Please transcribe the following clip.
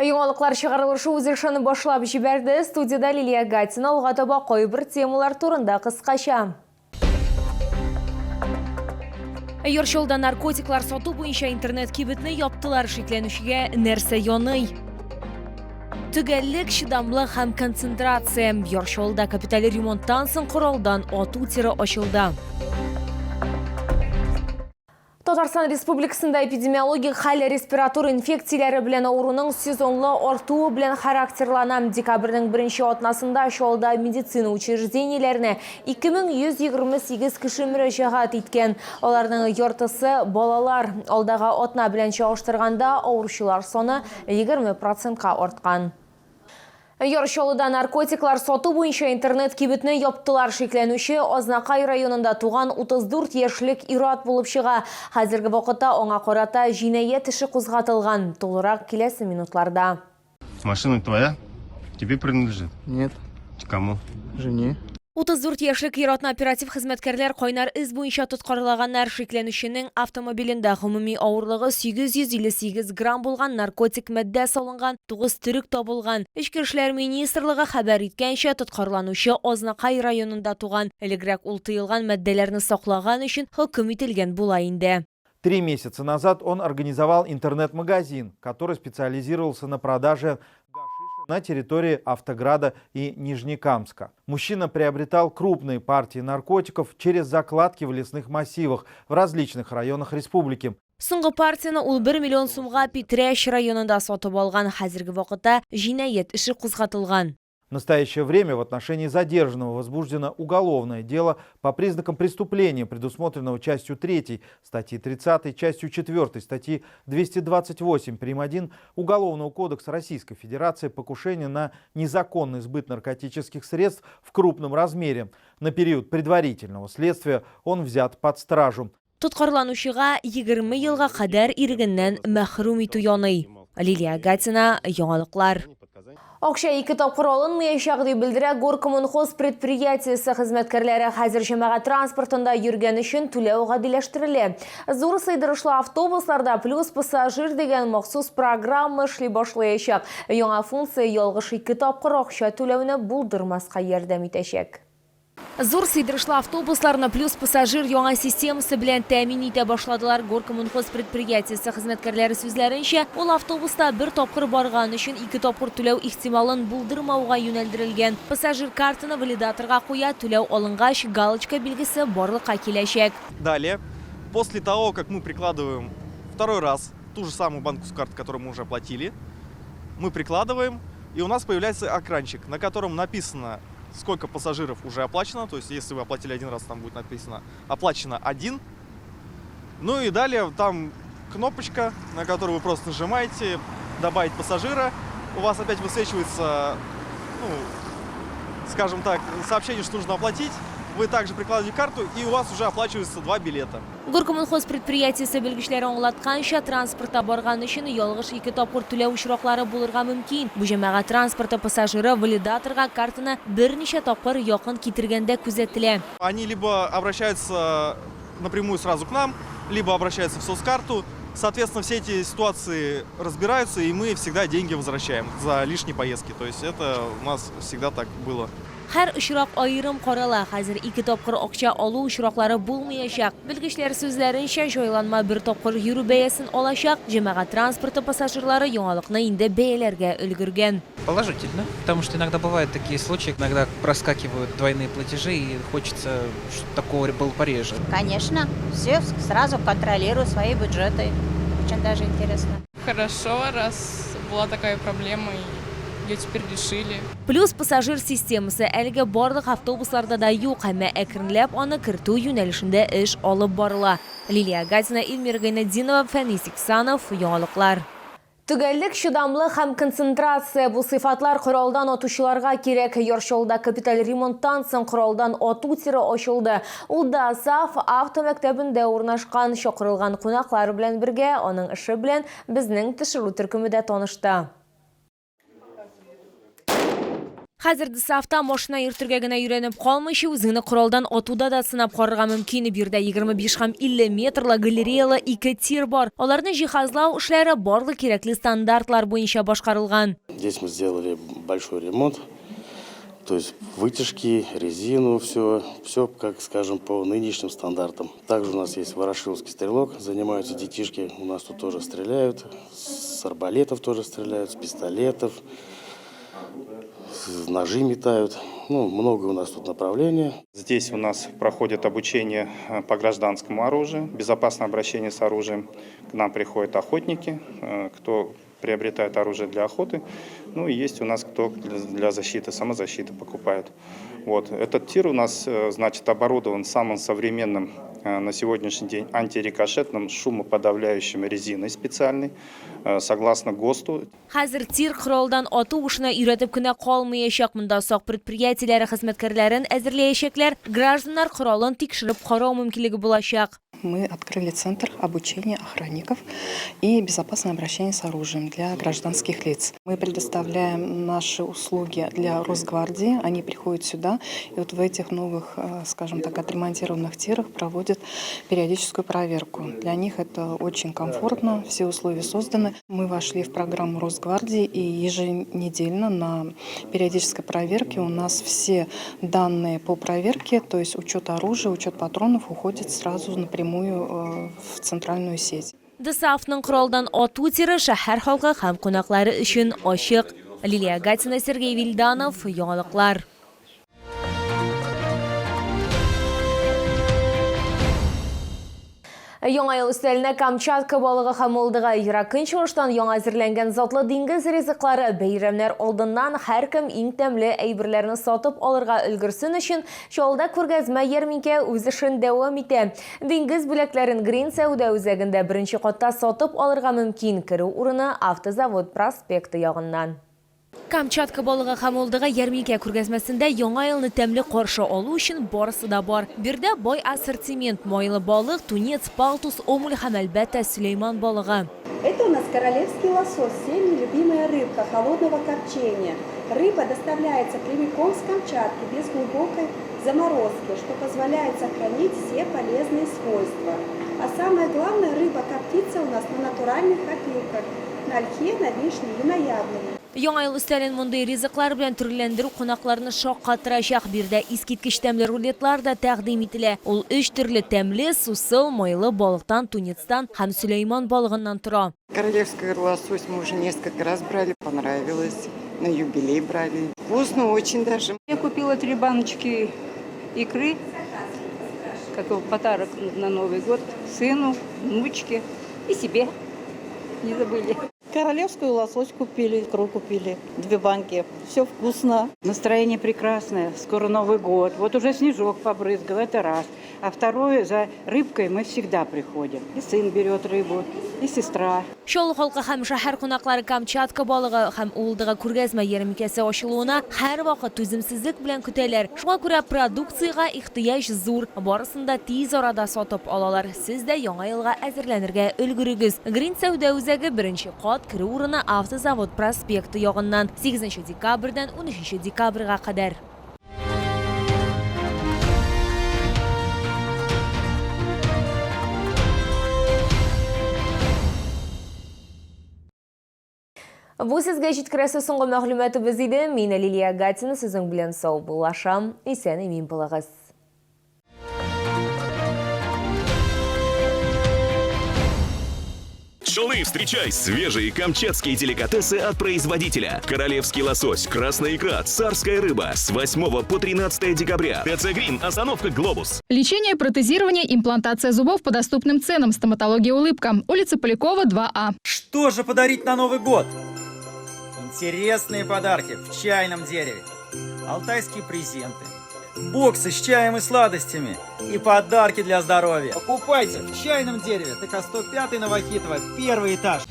Яңалыклар чыгарылышы үзешен башлап җибәрде. Студияда Лилия Гатина алга таба кайбер темалар турында кыскача. Йоршолда наркотиклар сату буенча интернет кибетне яптылар, шикләнүчегә нәрсә яный. Төгәллек, чыдамлык һәм концентрация. Йоршолда капиталь ремонттан соң коралдан ату тире ачылды. Татарстан Республикасында эпидемиологик хәл респиратор инфекцияләре белән авыруның сезонлы артуы белән характерлана. Декабрьнең 1нче атнасында Чаллыда медицина учреждениеләренә 2128 кеше мөрәҗәгать иткән. Аларның яртысы балалар. Алдагы атна белән чагыштырганда авыручылар саны 20%-ка арткан. Чаллыда наркотиклар сату буенча интернет кибетне яптылар, шикләнүче Азнакай районында туган 34 яшьлек ир-ат булып чыга. Хәзерге вакытта аңа карата җинаять эше кузгатылган. Толырак киләсе минутларда. Машина твоя? Тебе принадлежит? Нет. Кому? Жене. 34 яшьлек ир-атны оператив хезмәткәрләр кайнар эз буенча тоткарлаганнар. Шикләнүченең автомобилендә гомуми авырлыгы 858 грамм булган наркотик матдә салынган, 9 төрек табылган. Ички эшләр министрлыгы хәбәр иткәнчә, тоткарланучы Азнакай районында туган. Элегрәк ул тыелган матдәләрне саклаган өчен хөкем ителгән була инде. 3 месяца назад он организовал интернет-магазин, который специализировался на продаже гашиша на территории Автограда и Нижнекамска. Мужчина приобретал крупные партии наркотиков через закладки в лесных массивах в различных районах республики. Соңгы партияны ул 1 миллион сумга Питрәш районында сатып алган. Хәзерге вакытта җинаять эше кузгатылган. В настоящее время в отношении задержанного возбуждено уголовное дело по признакам преступления, предусмотренного частью 3 статьи 30, частью 4 статьи 228 прим. 1 Уголовного кодекса Российской Федерации покушение на незаконный сбыт наркотических средств в крупном размере. На период предварительного следствия он взят под стражу. Тоткарланучыга 20 елга кадәр ирегеннән мәхрүм итү яный. Лилия Гатина, Яңалыклар. Акча 2 тапкыр алынмаячак дип белдерә Горкоммунхоз предприятиесе хезмәткәрләре. Хәзер җәмәгать транспортында йөргән өчен түләү гадиләштерелә. Зур сыйдырышлы автобусларда плюс пассажир дигән махсус программа эшли башлаячак. Яңа функция ялгыш 2 тапкыр акча түләүне булдырмаска ярдәм итәчәк. Зур сыйдырышлы автобусларны плюс пассажир яңа системасы белән тәэмин итә башладылар. Горкоммунхоз предприятиесе хезмәткәрләре сүзләренчә, ул автобуста 1 тапкыр барган өчен 2 тапкыр түләү ихтималын булдырмауга юнәлдерелгән. Пассажир картаны валидаторга куя, түләү алынгач галочка билгесе барлыкка киләчәк. Далее, после того, как мы прикладываем второй раз ту же самую банковскую карту, которую мы уже оплатили, мы прикладываем, и у нас появляется экранчик, на котором написано, сколько пассажиров уже оплачено. То есть, если вы оплатили один раз, там будет написано «оплачено 1». Ну и далее там кнопочка, на которую вы просто нажимаете «добавить пассажира». У вас опять высвечивается, скажем так, сообщение, что нужно оплатить. Вы также прикладываете карту, и у вас уже оплачивается 2 билета. Горкоммунхоз предприятиесе белгечләре аңлатканча, транспортта барган өчен ялгыш 2 тапкыр түләү очраклары булырга мөмкин. Бу җәмәгать транспорты пассажиры валидаторга картаны берничә тапкыр якын китергәндә күзәтелә. Они либо обращаются напрямую сразу к нам, либо обращаются в соцкарту. Соответственно, все эти ситуации разбираются, и мы всегда деньги возвращаем за лишние поездки. То есть это у нас всегда так было. Һәр очрак аерым карала. Хәзер 2 тапкыр акча алу очраклары булмаячак. Белгечләр сүзләренчә, җайланма 1 тапкыр йөрү бәясен алачак. Җәмәгать транспорты пассажирлары яңалыкны инде бәяләргә өлгергән. Положительно, потому что иногда бывают такие случаи, иногда проскакивают двойные платежи, и хочется, чтобы такого было пореже. Конечно, все сразу контролирую свои бюджеты. Очень даже интересно. Хорошо, раз была такая проблема, и ее теперь решили. Плюс пассажир системасы әлегә барлык автобусларда да юк, һәм әкренләп аны кертү юнәлешендә эш алып барыла. Лилия Гатина, Илмир Гайнетдинова, Фәнис Иксанов, Яңалыклар. Төгәллек, чыдамлык һәм концентрация бу сыйфатлар коралдан атучыларга кирәк. Йоршолда капиталь ремонттан соң коралдан ату тире ачылды. Ул да САФ автомәктәбендә урнашкан. Чакырылган кунаклар белән бергә аның эше белән безнең төшерү төркеме дә танышты. Hozirda safta mashina ertirgagina yuranib qolmishi o'zini quroldan otuvda da sinab ko'rishga mumkin. Birda 25 ham 50 metrli galereyali 2 tir bor. Ularni jihozlov ishlari barliq kerakli standartlar bo'yicha boshqarilgan. Здесь мы сделали большой ремонт, то есть вытяжки, резину, все, как скажем, по нынешним стандартам. Также у нас есть ворошиловский стрелок, занимаются детишки, у нас тут тоже стреляют, с арбалетов тоже стреляют, с пистолетов. Ножи метают. Много у нас тут направлений. Здесь у нас проходит обучение по гражданскому оружию, безопасное обращение с оружием. К нам приходят охотники, кто приобретает оружие для охоты. И есть у нас кто для защиты, самозащиты покупает. Этот тир у нас, оборудован самым современным на сегодняшний день антирикошетным шумоподавляющим резиной специальной, согласно ГОСТу. Hozir tir quroldan otuv ishini yuratib kuna qolmayashaq. Bunda soq предприятиялari xizmatkorlarini әзерләячәкләр, гражданнар qurolni tekshirib qarau mumkinligi bo'lashaq. Мы открыли центр обучения охранников и безопасное обращение с оружием для гражданских лиц. Мы предоставляем наши услуги для Росгвардии. Они приходят сюда и в этих новых, скажем так, отремонтированных тирах проводят периодическую проверку. Для них это очень комфортно, все условия созданы. Мы вошли в программу Росгвардии и еженедельно на периодической проверке у нас все данные по проверке, то есть учет оружия, учет патронов уходит сразу напрямую в центральную сеть. Дысафның quroldan otuv tiri shahar xalqi ham qo'noqlari uchun ochiq. Liliya Gatsina, Sergey Vildanov, Yangiliklar. Яңа ел өстәленә Камчатка балыгы һәм Молдыга Иракын чыгыштан яңа әзерләнгән затлы диңгез ризыклары бәйрәмнәр алдыннан һәркем иң тәмле әйберләрне сатып алырга өлгерсен өчен чалда күргәзмә ярминкә үз эшен дәвам итә. Диңгез бүләкләрен Green Сәүдә үзәгендә беренче катта сатып алырга мөмкин. Керү урыны Автозавод проспекты ягыннан. Камчатка балыгы һәм Молдыга ярминкә күргәзмәсендә яңа елны тәмле каршы алу өчен барысы да бар. Бирдә бай ассортимент: майлы балык, тунец, палтус, омуль һәм әлбәттә Сөлейман балыгы. Это у нас королевский лосось, всеми любимая рыбка холодного копчения. Рыба доставляется прямиком с Камчатки без глубокой заморозки, что позволяет сохранить все полезные свойства. А самое главное, рыба коптится у нас на натуральных опилках, на ольхе, на вишне и на яблоне. Яңа ел өстәлен мондый ризыклар белән төрләндерү кунакларны шаккатырачак. Бирдә искиткеч тәмле рулетлар да тәкъдим ителә. Ул 3 төрле тәмле, сусыл, майлы балыктан, тунецтан һәм Сөлейман балыгыннан тора. Королевский лосось мы уже несколько раз брали, понравилось. На юбилей брали. Вкусно очень даже. Я купила 3 баночки икры, как подарок на Новый год, сыну, внучке и себе. Не забыли. Королевскую лосось купили, икру купили, 2 банки. Все вкусно. Настроение прекрасное. Скоро Новый год. Вот уже снежок побрызгал, это раз. А второе, за рыбкой мы всегда приходим. И сын берет рыбу, и сестра. Шол халкы һәм шәһәр кунаклары Камчатка балыгы һәм Молдыга күргәзмә ярминкәсе ачылуына һәр вакыт түземсезлек белән көтәләр. Шуңа күрә продукцияга ихтыяҗ зур. Барысын да тиз арада сатып алалар. Сез дә яңа елга әзерләнергә өлгерегез. Green Сәүдә үзәге беренче кат, керү урыны Автозавод проспекты ягыннан 8 декабрьдән 13 декабрьгә кадәр. Бу сезгә җиткерәсе соңгы мәгълүматыбыз иде. Мин Лилия Гатина, сезнең белән сау булашам. Исән-имин булыгыз. Шалы, встречай свежие камчатские деликатесы от производителя. Королевский лосось, красная икра, царская рыба с 8 по 13 декабря. ТЦ Грин, остановка Глобус. Лечение, протезирование, имплантация зубов по доступным ценам. Стоматология «Улыбка». Улица Полякова, 2А. Что же подарить на Новый год? Интересные подарки в чайном дереве. Алтайские презенты. Боксы с чаем и сладостями. И подарки для здоровья. Покупайте в чайном дереве. ТК 105 Новохитово, 1-й этаж.